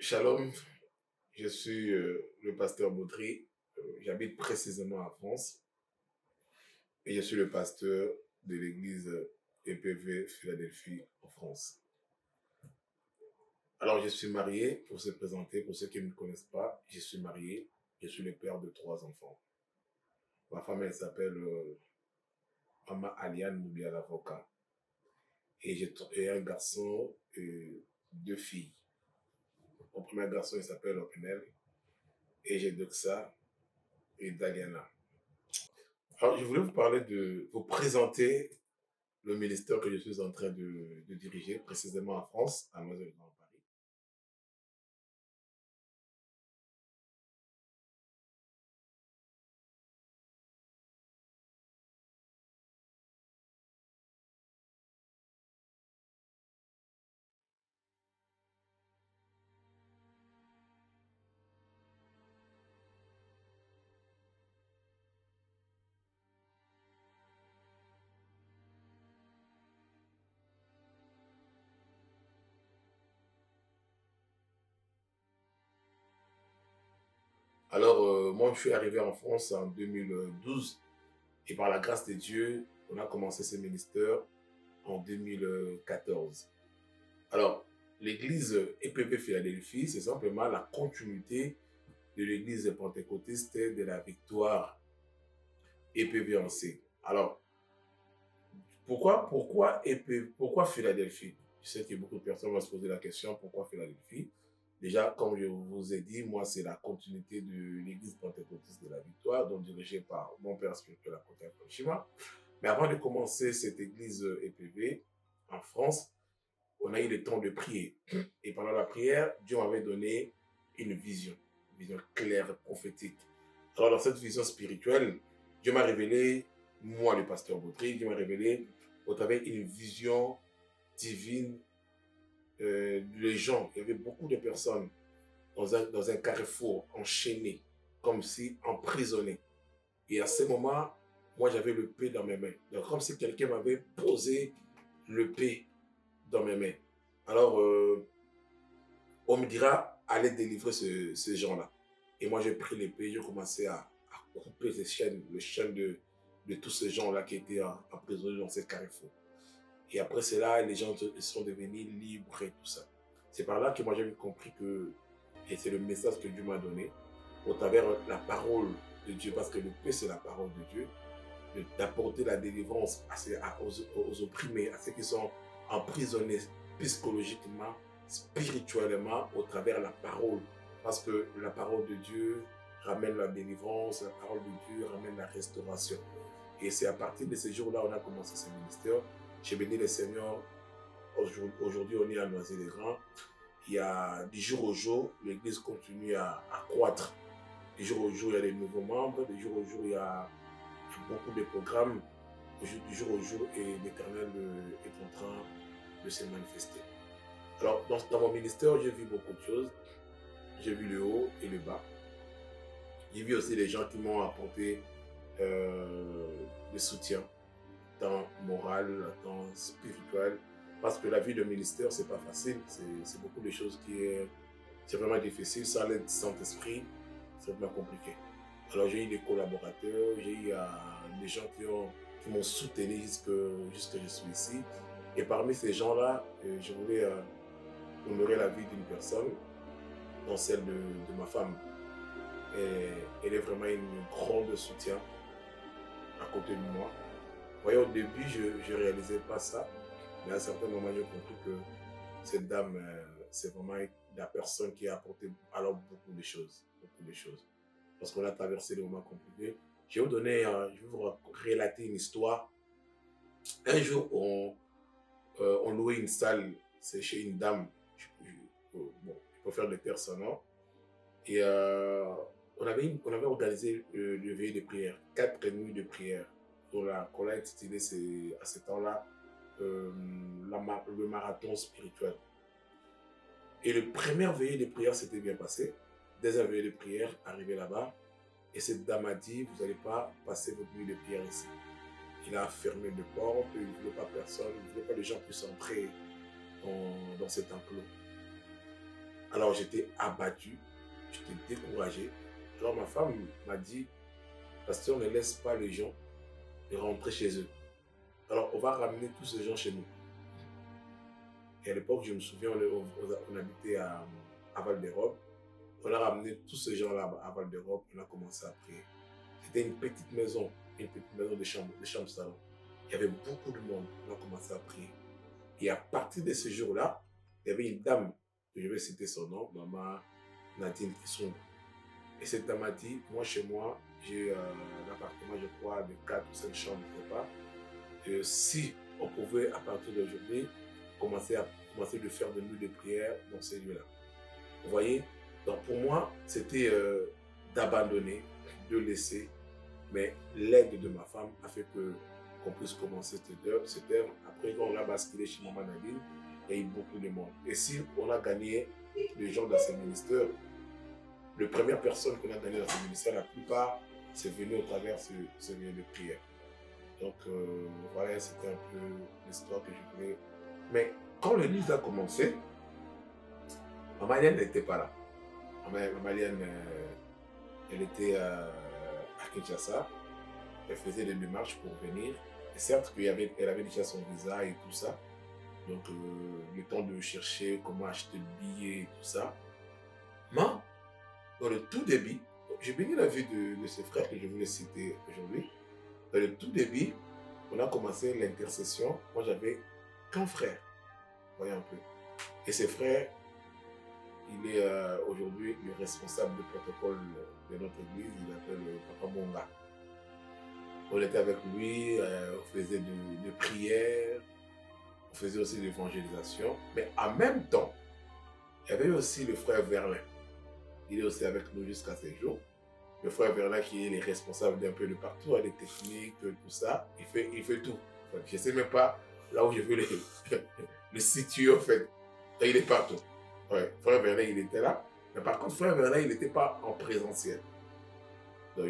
Shalom, je suis le pasteur Baudry. J'habite précisément en France et je suis le pasteur de l'église EPV Philadelphie en France. Alors, je suis marié, pour se présenter, pour ceux qui ne me connaissent pas, je suis marié, je suis le père de 3 enfants. Ma femme, elle s'appelle Mama Aliane Moubia l'avocat. Et j'ai un garçon et 2 filles. Mon premier garçon, il s'appelle Opinel et j'ai Doxa et Daliana. Alors, je voulais vous présenter le ministère que je suis en train de diriger, précisément en France, à Noisy-le-Grand Paris. Alors, moi, je suis arrivé en France en 2012 et par la grâce de Dieu, on a commencé ce ministère en 2014. Alors, l'église EPV Philadelphie, c'est simplement la continuité de l'église pentecôtiste de la Victoire EPV en C. Alors, pourquoi Philadelphie? Je sais que beaucoup de personnes vont se poser la question, pourquoi Philadelphie? Déjà, comme je vous ai dit, moi, c'est la continuité de l'église pentecôtiste de la Victoire, donc dirigée par mon père spirituel à côté de Shima. Mais avant de commencer cette église EPV en France, on a eu le temps de prier. Et pendant la prière, Dieu m'avait donné une vision claire, prophétique. Alors, dans cette vision spirituelle, Dieu m'a révélé, moi, le pasteur Baudry, Dieu m'a révélé au travers d'une vision divine, les gens, il y avait beaucoup de personnes dans un carrefour, enchaînées, comme si emprisonnées. Et à ce moment, moi, j'avais le paix dans mes mains. Donc, comme si quelqu'un m'avait posé le paix dans mes mains. Alors, on me dira, allez délivrer ces gens-là. Et moi, j'ai pris l'épée, j'ai commencé à couper les chaînes de tous ces gens-là qui étaient emprisonnés dans ces carrefours. Et après cela, les gens sont devenus libres et tout ça. C'est par là que moi j'avais compris que, et c'est le message que Dieu m'a donné, au travers la parole de Dieu, parce que le paix c'est la parole de Dieu, d'apporter la délivrance aux opprimés, à ceux qui sont emprisonnés psychologiquement, spirituellement, au travers de la parole. Parce que la parole de Dieu ramène la délivrance, la parole de Dieu ramène la restauration. Et c'est à partir de ces jours-là on a commencé ce ministère. J'ai béni le Seigneur. Aujourd'hui, on est à Noisy-le-Grand. Il y a du jour au jour, l'église continue à croître. Du jour au jour, il y a des nouveaux membres. Du jour au jour, il y a beaucoup de programmes. Du jour au jour, et l'Éternel est en train de se manifester. Alors, dans mon ministère, j'ai vu beaucoup de choses. J'ai vu le haut et le bas. J'ai vu aussi les gens qui m'ont apporté le soutien, tant moral, tant spirituel. Parce que la vie de ministère, c'est pas facile. C'est beaucoup de choses c'est vraiment difficile. Sans l'aide du Saint-Esprit, c'est vraiment compliqué. Alors j'ai eu des collaborateurs, j'ai eu des gens qui m'ont soutenu jusque je suis ici. Et parmi ces gens-là, je voulais honorer la vie d'une personne, dont celle de ma femme. Et elle est vraiment une grande soutien à côté de moi. Vous voyez, au début, je ne réalisais pas ça. Mais à un certain moment, j'ai compris que cette dame, c'est vraiment la personne qui a apporté alors beaucoup de choses. Beaucoup de choses. Parce qu'on a traversé des moments compliqués. Je vais vous relater une histoire. Un jour, on louait une salle, c'est chez une dame. Bon, je peux faire de taire son nom. Et on avait organisé le veillée de prière, 4 nuits de prière. Qu'on a intitulé à ce temps-là le marathon spirituel. Et le premier veillée de prière s'était bien passé. Deuxième veillée de prière, arrivé là-bas, et cette dame a dit, vous n'allez pas passer votre nuit de prière ici. Il a fermé les portes, il ne voulait pas personne, il ne voulait pas que les gens puissent entrer dans cet enclos. Alors j'étais abattu, j'étais découragé. Alors ma femme m'a dit, pasteur, ne laisse pas les gens rentrer chez eux. Alors on va ramener tous ces gens chez nous. Et à l'époque, je me souviens, on habitait à Val-d'Europe. On a ramené tous ces gens-là à Val-d'Europe, on a commencé à prier. C'était une petite maison de chambre salon. Il y avait beaucoup de monde, on a commencé à prier. Et à partir de ce jour-là, il y avait une dame, je vais citer son nom, maman Nadine Kisung. Et cette dame a dit, moi chez moi, j'ai un appartement, je crois, de 4 ou 5 chambres, je ne sais pas. Si on pouvait, à partir d'aujourd'hui, commencer de faire de nuits de prière dans ces lieux-là. Vous voyez? Donc pour moi, c'était d'abandonner, de laisser. Mais l'aide de ma femme a fait qu'on puisse commencer cette œuvre. Après, quand on a basculé chez Maman Nadine, il y a eu beaucoup de monde. Et si on a gagné les gens dans ces ministères, les premières personnes qu'on a gagnées dans ces ministères, la plupart, c'est venu au travers ce lieu de prière. Donc voilà, c'était un peu l'histoire que je voulais. Mais quand l'église a commencé, Maman Liane n'était pas là. Maman Liane, elle était à Kinshasa. Elle faisait des démarches pour venir. Et certes qu'elle avait déjà son visa et tout ça. Donc le temps de chercher comment acheter le billet et tout ça. Mais dans le tout début, j'ai béni la vie de ce frère que je voulais citer aujourd'hui. Dans le tout début, on a commencé l'intercession. Moi, j'avais qu'un frère. Voyez un peu. Et ce frère, il est aujourd'hui le responsable du protocole de notre église. Il s'appelle Papa Bonga. On était avec lui, on faisait des prières, on faisait aussi de l'évangélisation. Mais en même temps, il y avait aussi le frère Verlin. Il est aussi avec nous jusqu'à ces jours. Le frère Verlin qui est le responsable d'un peu de partout, des techniques, tout ça. Il fait tout. Enfin, je ne sais même pas là où je veux le situer en fait. Et il est partout. Ouais, frère Verlin, il était là. Mais par contre, frère Verlin, il n'était pas en présentiel. Donc,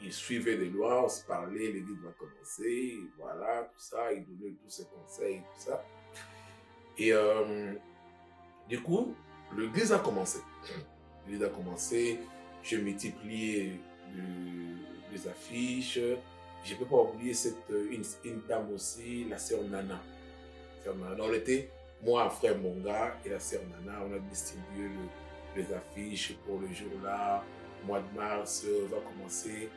il suivait des lois, on se parlait, l'église va commencer, voilà, tout ça. Il donnait tous ses conseils, tout ça. Et du coup, l'église a commencé. L'église a commencé. Je multipliais les affiches. Je ne peux pas oublier une dame aussi, la sœur Nana. On était, moi, frère Monga et la sœur Nana, on a distribué les affiches pour le jour-là. Le mois de mars va commencer.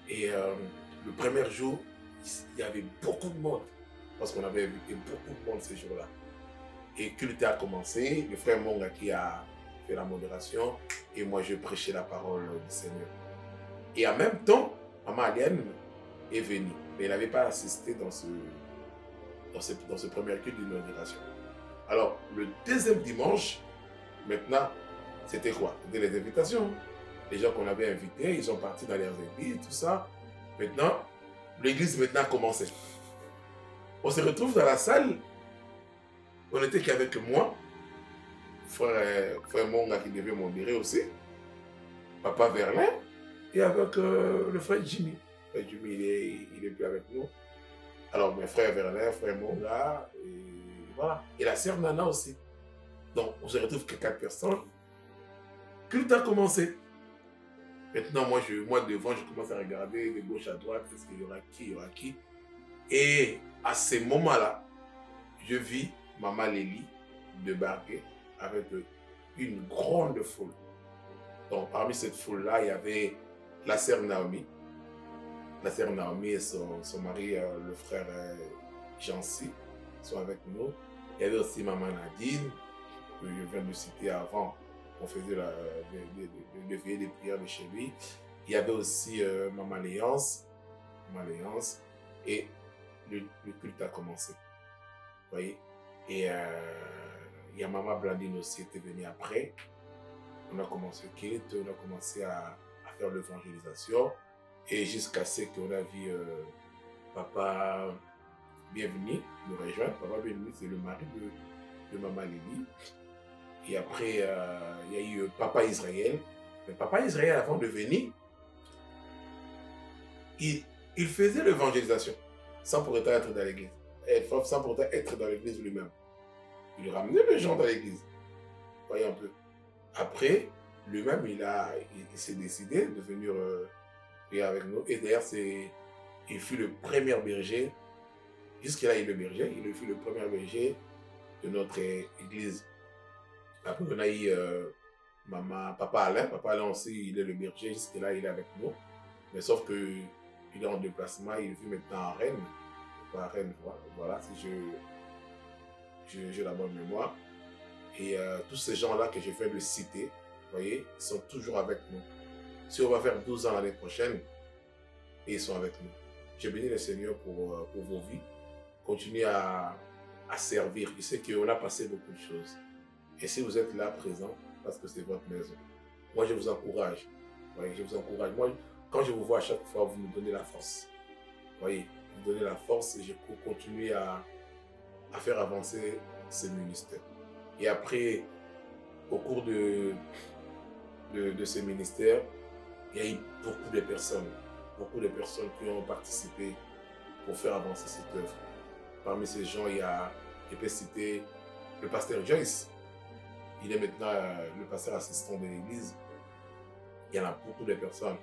Et le premier jour, il y avait beaucoup de monde. Parce qu'on avait invité beaucoup de monde ce jour-là. Et culte a commencé. Le frère Monga qui a fait la modération. Et moi, je prêchais la parole du Seigneur. Et en même temps, Maman Aliane est venue. Mais elle n'avait pas assisté dans ce premier culte d'inauguration. Alors, le deuxième dimanche, maintenant, c'était quoi? C'était les invitations. Les gens qu'on avait invités, ils sont partis dans leurs églises, tout ça. Maintenant, l'église maintenant a commencé. On se retrouve dans la salle. On n'était qu'avec moi, frère Monga qui devait modérer aussi, Papa Verlin, et avec le frère Jimmy. Frère Jimmy, il est plus avec nous. Alors, mes frères Verlin, frère Monga, et voilà. Et la sœur Nana aussi. Donc, on se retrouve que 4 personnes. Culte a commencé. Maintenant, moi devant, je commence à regarder de gauche à droite, est-ce qu'il y aura qui, il y aura qui. Et à ce moment-là, je vis Maman Lélie débarquer avec une grande foule. Donc, parmi cette foule-là, il y avait la sœur Naomi. La sœur Naomi et son mari, le frère Jancy, sont avec nous. Il y avait aussi Maman Nadine, que je viens de citer avant. On faisait le veillée des prières de chez lui. Il y avait aussi Maman Léance. Et le culte a commencé. Vous voyez? Et il y a Maman Blandine aussi qui était venue après. On a commencé le culte, on a commencé à faire l'évangélisation. Et jusqu'à ce qu'on a vu Papa Bienvenu nous rejoindre. Papa Bienvenu, c'est le mari de Maman Lily. Et après, il y a eu Papa Israël. Mais Papa Israël, avant de venir, il faisait l'évangélisation sans pour autant être dans l'église. Sans pour autant être dans l'église lui-même. Il ramenait les gens dans l'église. Voyez un peu. Après, lui-même, il s'est décidé de venir prier avec nous. Et d'ailleurs, il fut le premier berger. Jusque-là, il est berger. Il fut le premier berger de notre église. Après, on a eu papa Alain. Papa Alain aussi, il est le berger. Jusque-là, il est avec nous. Mais sauf que il est en déplacement. Il vit maintenant à Rennes. Pas à Rennes, voilà, si j'ai la bonne mémoire. Et tous ces gens-là que je viens de citer, vous voyez, ils sont toujours avec nous. Si on va faire 12 ans l'année prochaine, et ils sont avec nous. Je bénis le Seigneur pour vos vies. Continuez à servir. Je sais qu'on a passé beaucoup de choses. Et si vous êtes là présent, parce que c'est votre maison, moi je vous encourage. Vous voyez, je vous encourage. Moi, quand je vous vois à chaque fois, vous me donnez la force. Vous voyez, vous donnez la force et je continue à faire avancer ce ministère. Et après, au cours de ce ministère, il y a eu beaucoup de personnes qui ont participé pour faire avancer cette œuvre. Parmi ces gens, je peux citer le pasteur Joyce. Il est maintenant le pasteur assistant de l'église. Il y en a beaucoup de personnes.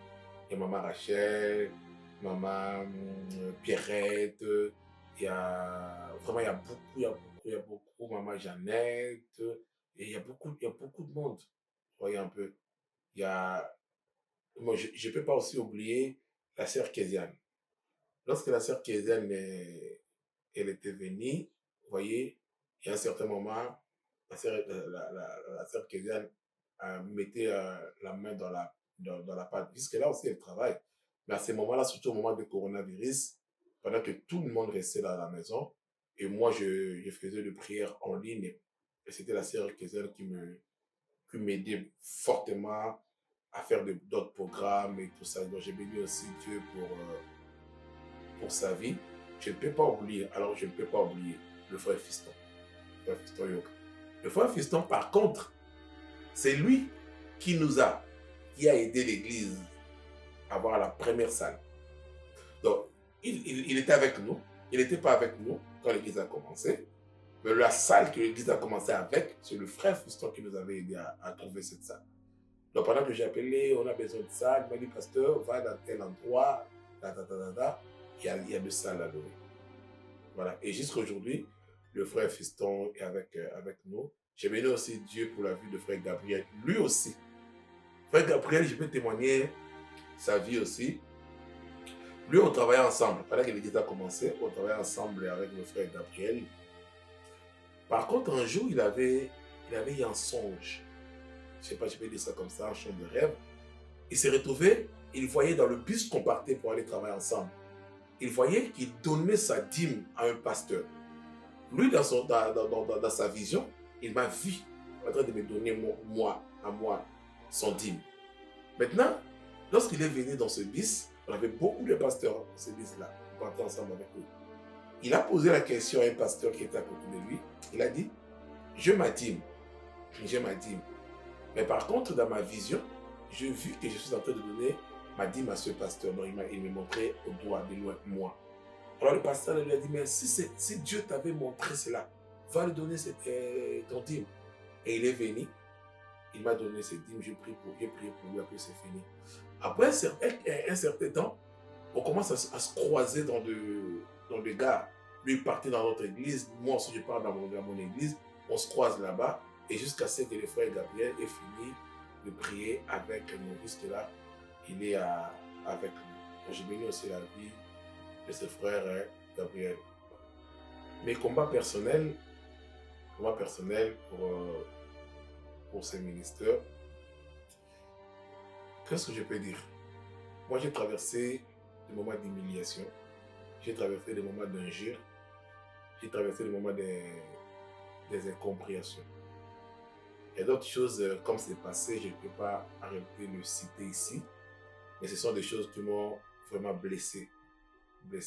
Il y a maman Rachel, maman Pierrette, il y a beaucoup, maman Jeannette, et il y a beaucoup de monde. Vous voyez un peu. Moi, je ne peux pas aussi oublier la sœur Kéziane. Lorsque la sœur Kéziane elle était venue, vous voyez, il y a un certain moment, la sœur Kéziane mettait la main dans la pâte. Jusque-là aussi, elle travaille. Mais à ce moment-là, surtout au moment du coronavirus, pendant que tout le monde restait dans la maison, et moi, je faisais des prières en ligne, et c'était la sœur Kéziane qui m'aidait fortement à faire d'autres programmes et tout ça. Donc, j'ai béni aussi Dieu pour sa vie. Je ne peux pas oublier, le frère Fiston. Le frère Fiston Yoka. Le frère Fiston, par contre, c'est lui qui a aidé l'église à avoir la première salle. Donc, il était avec nous. Il n'était pas avec nous quand l'église a commencé. Mais la salle que l'église a commencé avec, c'est le frère Fiston qui nous avait aidé à trouver cette salle. Donc, pendant que j'ai appelé, on a besoin de salle, il m'a dit, pasteur, va dans tel endroit, il y a deux salles à louer. Voilà. Et jusqu'à aujourd'hui, le frère Fiston est avec nous. J'ai béni aussi Dieu pour la vie de frère Gabriel. Lui aussi. Frère Gabriel, je peux témoigner sa vie aussi. Lui, on travaillait ensemble. Pendant que l'église a commencé, on travaillait ensemble avec le frère Gabriel. Par contre, un jour, il avait eu un songe. Je ne sais pas, je peux dire ça comme ça, un songe de rêve. Il s'est retrouvé, il voyait dans le bus qu'on partait pour aller travailler ensemble. Il voyait qu'il donnait sa dîme à un pasteur. Lui, dans sa vision, il m'a vu en train de me donner à moi, son dîme. Maintenant, lorsqu'il est venu dans ce bus, on avait beaucoup de pasteurs dans ce bus-là. On partait ensemble avec eux. Il a posé la question à un pasteur qui était à côté de lui. Il a dit, j'ai ma dîme. Mais par contre, dans ma vision, j'ai vu que je suis en train de donner ma dîme à ce pasteur. Donc, il me montrait au doigt de loin, moi. Alors le pasteur lui a dit, mais si Dieu t'avait montré cela, va lui donner ton dîme. Et il est venu, il m'a donné cette dîme, j'ai prié pour lui, après c'est fini. Après un certain temps, on commence à se croiser dans des gares. Lui, il partait dans notre église, moi aussi je pars dans mon église, on se croise là-bas, et jusqu'à ce que le frère Gabriel ait fini de prier avec nous. Jusque-là, il est avec nous. J'ai béni aussi la vie de ce frère Gabriel. Mes combats personnels pour ces ministères, qu'est-ce que je peux dire? Moi, j'ai traversé des moments d'humiliation, j'ai traversé des moments d'injure, j'ai traversé des moments des incompréhensions. Il y a d'autres choses, comme c'est passé, je ne peux pas arrêter de le citer ici, mais ce sont des choses qui m'ont vraiment blessé. Il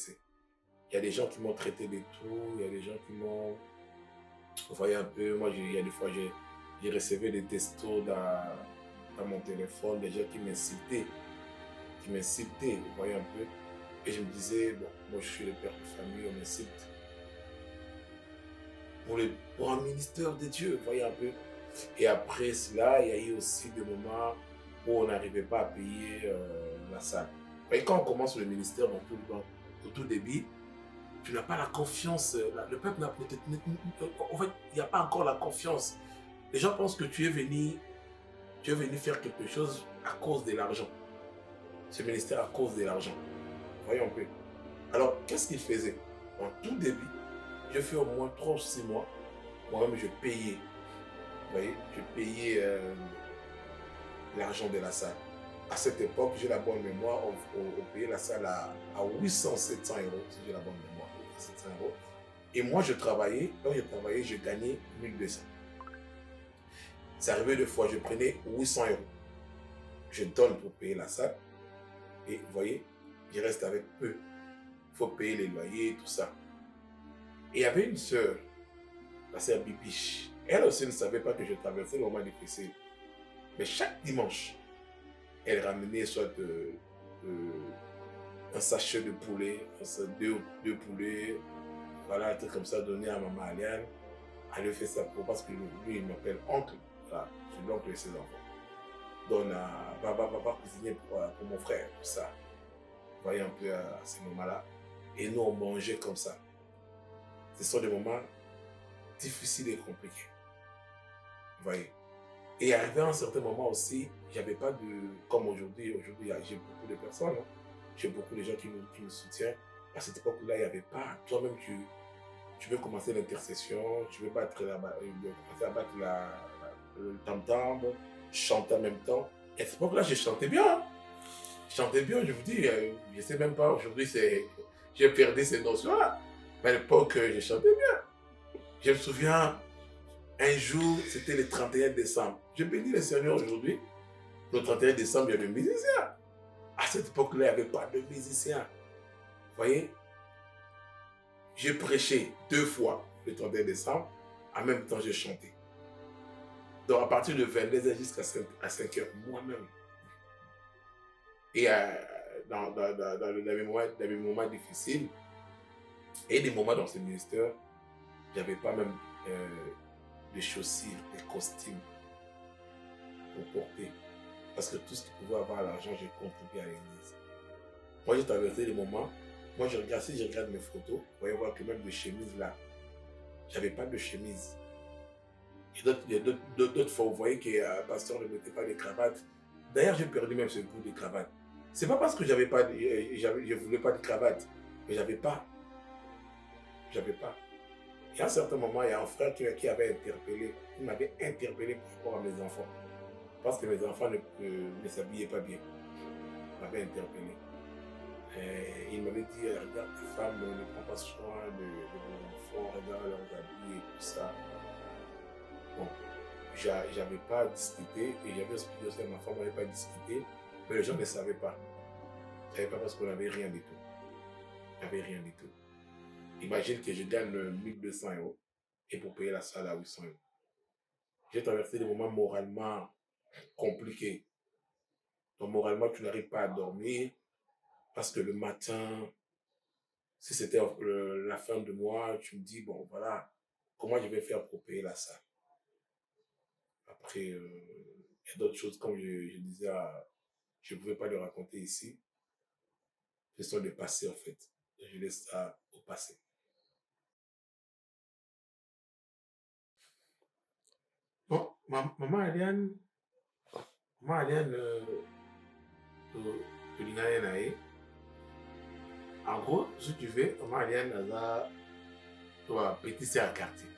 y a des gens qui m'ont traité de tout, il y a des gens qui m'ont... Vous voyez un peu, moi, il y a des fois, j'ai reçu des textos dans mon téléphone, des gens qui m'insultaient, vous voyez un peu. Et je me disais, bon, moi, je suis le père de famille, on m'insulte. Pour un ministère de Dieu, vous voyez un peu. Et après cela, il y a eu aussi des moments où on n'arrivait pas à payer la salle. Et quand on commence le ministère, au tout début, tu n'as pas la confiance. Le peuple n'a peut-être. En fait, il n'y a pas encore la confiance. Les gens pensent que tu es venu faire quelque chose à cause de l'argent. Ce ministère à cause de l'argent. Voyons un peu. Alors, qu'est-ce qu'il faisait? En tout début, je fais au moins 3 ou 6 mois. Moi-même, je payais. Vous voyez, je payais l'argent de la salle. À cette époque, j'ai la bonne mémoire, on payait la salle à 800, 700 euros, si j'ai la bonne mémoire, 700 euros. Et moi, je travaillais, quand je travaillais, je gagnais 1200. C'est arrivé 2 fois, je prenais 800 euros. Je donne pour payer la salle. Et vous voyez, je reste avec peu. Il faut payer les loyers, tout ça. Et il y avait une sœur, la sœur Bibiche. Elle aussi ne savait pas que je traversais le moment difficile. Mais chaque dimanche, elle ramenait soit un sachet de poulet, deux poulets, voilà, un truc comme ça, donné à maman Aliane. Elle lui fait ça parce que lui, il m'appelle oncle. Voilà, je suis l'oncle de ses enfants. Donc, va cuisiner pour mon frère, tout ça. Vous voyez un peu à ces moments-là. Et nous, on mangeait comme ça. Ce sont des moments difficiles et compliqués. Vous voyez. Et arrivé à un certain moment aussi, il n'y avait pas de... Comme aujourd'hui, j'ai beaucoup de personnes, hein. J'ai beaucoup de gens qui me soutiennent. À cette époque-là, il n'y avait pas... Toi-même, tu veux commencer l'intercession, tu veux commencer à battre le tam-tam, chanter en même temps. Et à cette époque-là, je chantais bien. Hein. Je chantais bien, je vous dis, je ne sais même pas, aujourd'hui, j'ai perdu ces notions-là. Mais à l'époque, je chantais bien. Je me souviens... Un jour, c'était le 31 décembre. Je bénis le Seigneur aujourd'hui. Le 31 décembre, il y a des musiciens. À cette époque-là, il n'y avait pas de musiciens. Vous voyez? J'ai prêché 2 fois le 31 décembre. En même temps, j'ai chanté. Donc, à partir de 22h jusqu'à 5h, moi-même. Et dans les moments difficiles, et des moments dans ce ministère, je n'avais pas même des chaussures, des costumes pour porter. Parce que tout ce qui pouvait avoir l'argent, j'ai contribué à l'église. Moi, j'ai traversé des moments. Moi, si je regarde mes photos, vous voyez voir que même de chemise là, j'avais pas de chemise. Il y a d'autres fois, vous voyez que le pasteur ne mettait pas de cravate. D'ailleurs, j'ai perdu même ce goût de cravate. C'est pas parce que je voulais pas de cravate, mais j'avais pas. Et à un certain moment, il y a un frère qui avait interpellé, il m'avait interpellé par rapport à mes enfants. Parce que mes enfants ne s'habillaient pas bien. Il m'avait interpellé. Et il m'avait dit, regarde tes femmes, ne prends pas soin de vos enfants, regarde leurs habits et tout ça. Bon, j'avais pas discuté et j'avais expliqué aussi à ma femme, on n'avait pas discuté, mais les gens ne savaient pas. Ils ne savaient pas parce qu'on n'avait rien du tout. On n'avait rien du tout. Imagine que je gagne 1200 euros et pour payer la salle à 800 euros. J'ai traversé des moments moralement compliqués. Donc, moralement, tu n'arrives pas à dormir parce que le matin, si c'était la fin de mois, tu me dis, bon, voilà, comment je vais faire pour payer la salle? Après, il y a d'autres choses, comme je disais, je ne pouvais pas le raconter ici. Ce sont des passés, en fait. Je laisse ça au passé. Bon, maman Aliane, tu dis en gros, si tu veux, maman Aliane, elle a petit c'est un quartier.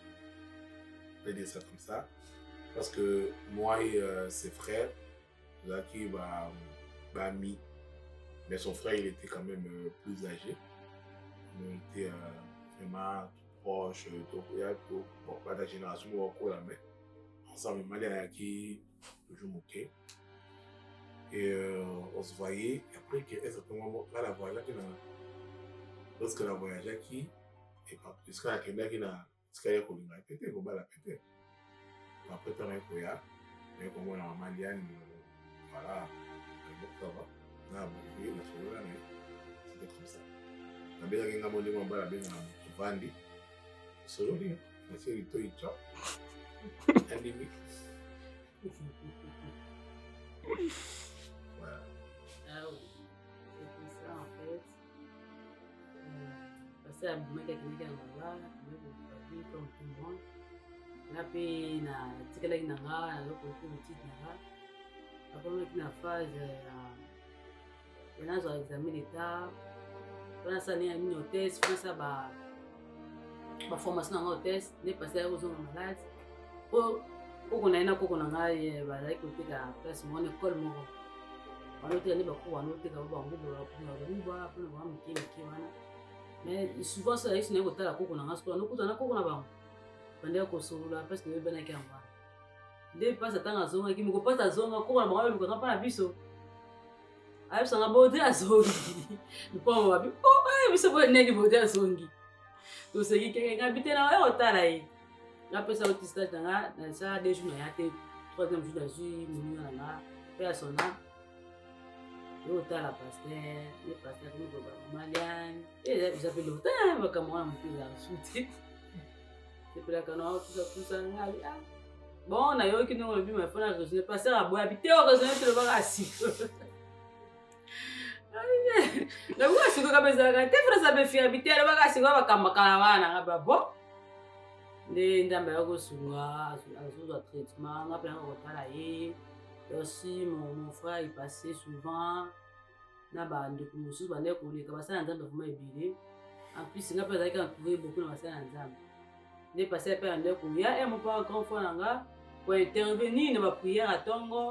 On peut dire ça comme ça. Parce que moi et ses frères, qui m'a mis. Mais son frère, il était quand même plus âgé. On était vraiment proches. Donc, il y a pas de génération où on court la main. Ensemble, Malien qui toujours moqué. Et on se voyait. Et après, exactement, là, la voyage, lorsque la voyage qui, et jusqu'à la Kenya qui n'a, jusqu'à la Kenya, pété, il va la péter. Après, tu as un coya, mais comme on a un Malien, voilà, ça va. Là, bon, oui, c'était comme ça. La belle qui a demandé mon bas, la belle a vendu. Solo, c'est le toit, un limite. Voilà. Ah oui, c'était ça en fait. Parce que abimaki akendaki na Angola, akendaki comme tout le monde. Nga mpe natikalaki na nga nazokoki botite na nga. Akomaki na phase ya nazwa examen d'état. Mpo nasala nini ya nini hôtesse, mpo nasala baformation na nga hôtesse, nde pasi yaki kozonga malade. Po koko na ye na koko na ngai bazalaki koteka place moko na ekole moko. Banoteka nde bakoko banoteka banguba mpona banga mike wana. Mais souvent ça yaki naye kotala koko na nga sikoyo nokutana na koko na bango bandeki kosolola mpasi nayebanaki yango wana. Nde mpasi atanga azongaki moko mpasi azonga koko na bango ayolukanga mpa na biso ayebisanga bode azongi mpo babi biso boye ndenge bode azongi toseki keke nga bite na oya kotala ye nga mpesa oti stage na nga nasala 2 jours na ya te 3e jour nazwi moninga na nga mpe ya sona yo kotala paster ye paster komikoba mamaliane eza mpe lota makambo wana motu eza sute sepelaka na wakusakusa ngai bon nayoki ndenge olobi mafona raisonne paster aboya bite oraisonne te lobaka asiko nabuka asiko kama ezalaka te frasa mpe fia bite alobaka asiko bakambakaa wana nga babo nde nzambe akosunga azozwa traitement nga mpe nanga kotala ye aussi mon frère il passait souvent na bandeko mosusu bandeki koleka basala na nzambe vraimen ebele en plus nga mpe azalaki entouré beaucoup na basala na nzambe nde passé mpe bandeki koya mo mpa grand fois na nga kointervenir na bapriere ntongo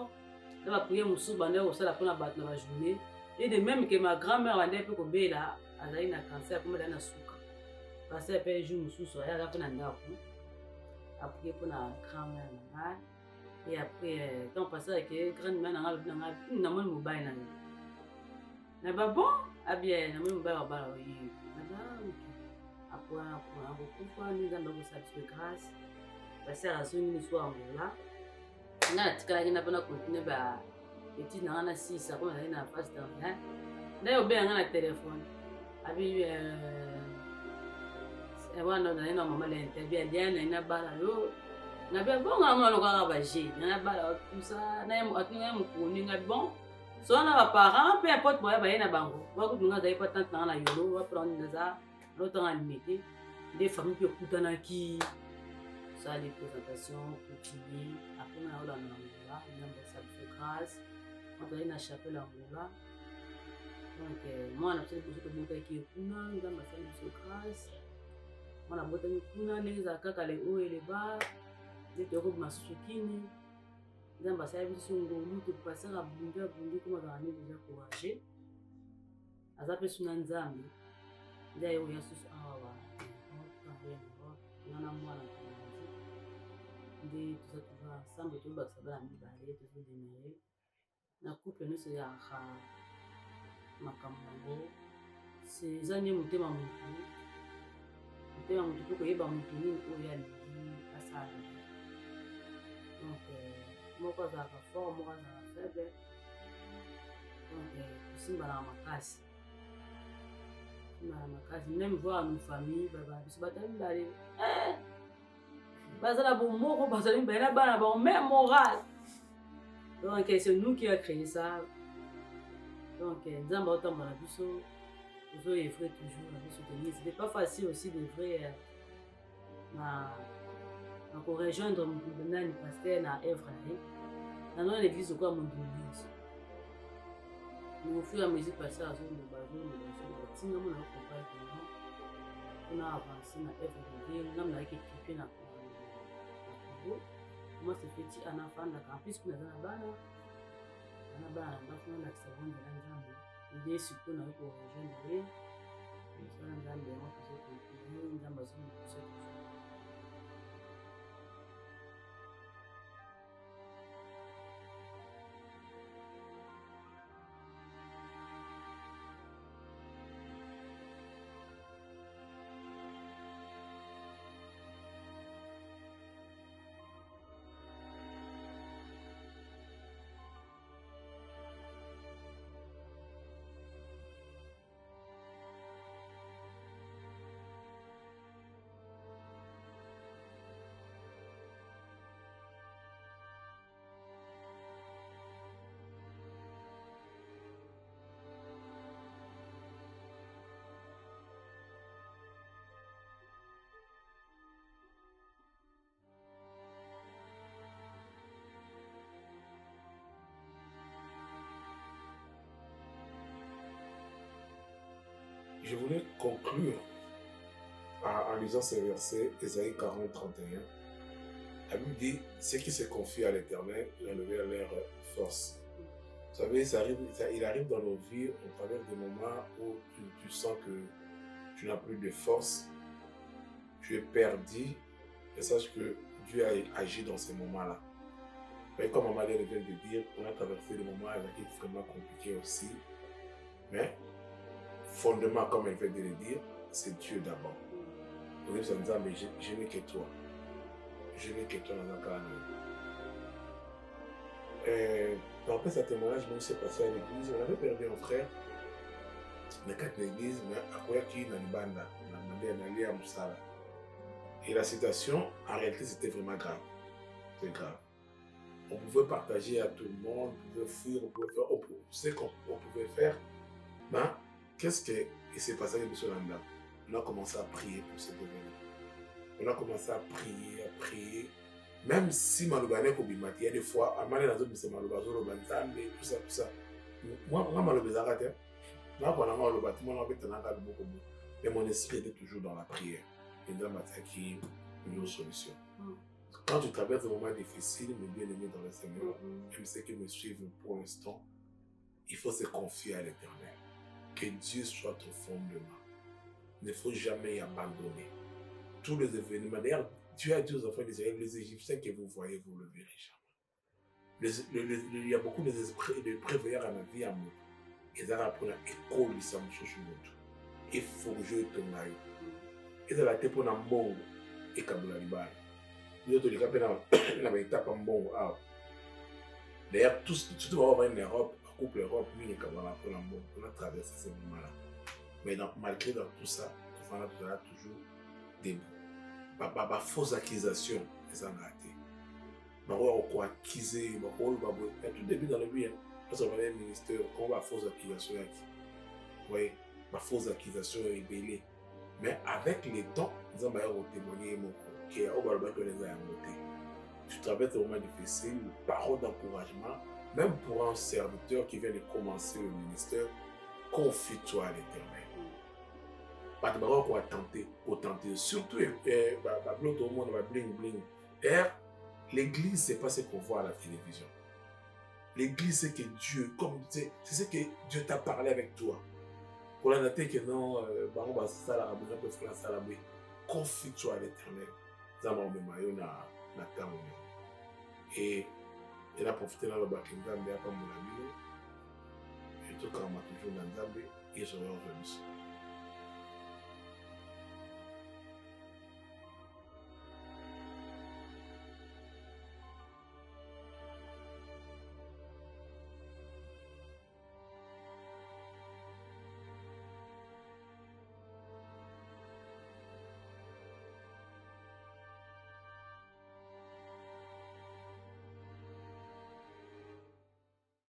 na bapriere mosusu bandeki kosala mpona bato na bajournée et de même ke ma grand-mère bandeki mpe kobela azali na cancer akoma azali na suka passé mpe jour mosusu ayaka mpe na ndako aprie mpona grand-mère na ngai. Et après, quand on passait avec les grandes mains, on a mobile. Bon, ah bien, on a mobile. Après, on a beaucoup de nous grâce. Parce que la zone nous soit en là. On a la on a continué à étudier dans la 6, ça comme on a une phase dans là. D'ailleurs, bien, on a le téléphone. Ah bien, on a une maman l'interview, elle a bala na bien bon nga mwana kwa baje na bala tout ça na atunga mukuni nga bon so na ba parents peu importe boya ba na bango ba ku tunga dai patante na yolo ba prendre naza l'autre en limité des familles qui kutana ki ça les présentations continuer après na ola na ngola na ça fait grâce on a na chapelle en ngola donc moi na fait beaucoup de monde qui kuna nga ma fait grâce moi na bota kuna neza kaka le haut et le bas nzete okobima susu kini nzambe asala biso ngolu topasaka bungi komaka nini deja courage aza mpe suna nzambe nde ayekoya susu awa ngana mwana nde toza tuva ensemble toyebakisa bana mibale tozodema ye na couple nyonso yaka makambo yango eza nde motema motu mpe koyeba motu nini oyo alingi asala. Donc, moko azalaka fort, moko azalaka faible. Donc, tosimbalaka makasi. Même voir nos familles, biso bato mibale. Bazala bomoko, bazala mibale na bana bango, même moral. Donc, c'est nous qui a créé ça. Donc, nzambe otambola biso, ozo œuvrer toujours na biso tenir. C'était pas facile aussi d'œuvrer na rejoindre mon pasteur na œuvre na dans l'église quoi mon Dieu. Mais au fur et à mesure passer à zone de bazo tinga mon accompagnement on a avancé na œuvre de Dieu ngam na équipe na Congo. Moi c'est petit ana fanda en plus kuna na bana na fanda na seconde na nzambe idée surtout na ko rejoindre ça nzambe on peut se continuer nzambe se je voulais conclure en lisant ces versets, Ésaïe 40, 31. La Bible dit, ceux qui se confient à l'Éternel, il a levé leur force. Vous savez, il arrive dans nos vies au travers des moments où tu sens que tu n'as plus de force, tu es perdu, et sache que Dieu a agi dans ces moments-là. Mais comme Maman vient de dire, on a traversé des moments extrêmement compliqués aussi, mais fondement, comme elle vient de le dire, c'est Dieu d'abord. Donc, ça nous dit, mais je n'ai que toi. Je n'ai que toi dans un cas. Après ce témoignage, nous s'est passé à l'église. On avait perdu un frère, le cadre de l'église, mais à quoi qui dans le banda, on a demandé un allié à Moussala. Et la situation, en réalité, c'était vraiment grave. C'était grave. On pouvait partager à tout le monde, on pouvait fuir, on pouvait faire, ce qu'on pouvait faire. Mais qu'est-ce qui s'est passé avec M. Landa? On a commencé à prier pour cet événement. On a commencé à prier. Même si Malobané Kobimati, il y a des fois, à Mané Nazo, c'est Malobazo, tout ça. Moi, Malobazara, moi, quand on a le bâtiment, on a fait beaucoup. Mais mon esprit était toujours dans la prière. Et dans ma tête, qui est une solution. Quand tu traverses des moments difficiles, mes bien-aimés dans le Seigneur, même ceux qui me suivent pour l'instant, il faut se confier à l'Éternel. Que Dieu soit au fondement. Il ne faut jamais y abandonner. Tous les événements, d'ailleurs, Dieu a dit aux enfants d'Israël, les Égyptiens que vous voyez, vous ne le verrez jamais. Il y a beaucoup de prévoyants à la vie à moi. Ils ont appris à école, ils sont sur tout. Il faut jouer ton maillot. Ils ont la tête pour un bon et Kabula Libal. Nous autres, les cas, on a une étape en bon. D'ailleurs, tout ce que va avoir en Europe, en couple Europe, nous, les Kabula pour un bon. On a traversé ces moments-là. Mais malgré tout ça, on a toujours des fausses accusations, ils ont raté. On a accusé, il y a tout début dans le vie. Parce qu'on avait un ministère, quand on a fausses accusations, oui, fausses accusations rébellées. Mais avec les temps, nous avons témoigné que les a monté. Tu traverses des moments difficiles, paroles d'encouragement, même pour un serviteur qui vient de commencer le ministère, confie-toi à l'Éternel. Pas de barreau qu'on a tenté, surtout, tout le monde va bling bling. L'église, c'est pas ce qu'on voit à la télévision. L'église, c'est que Dieu, c'est ce que Dieu t'a parlé avec toi. Pour la noter que non, on va s'alabrer, confie-toi à l'Éternel. Et il a profité dans le Bakingambe, à Pamulabino. Et tout comme toujours dans Zambé, et je reviens.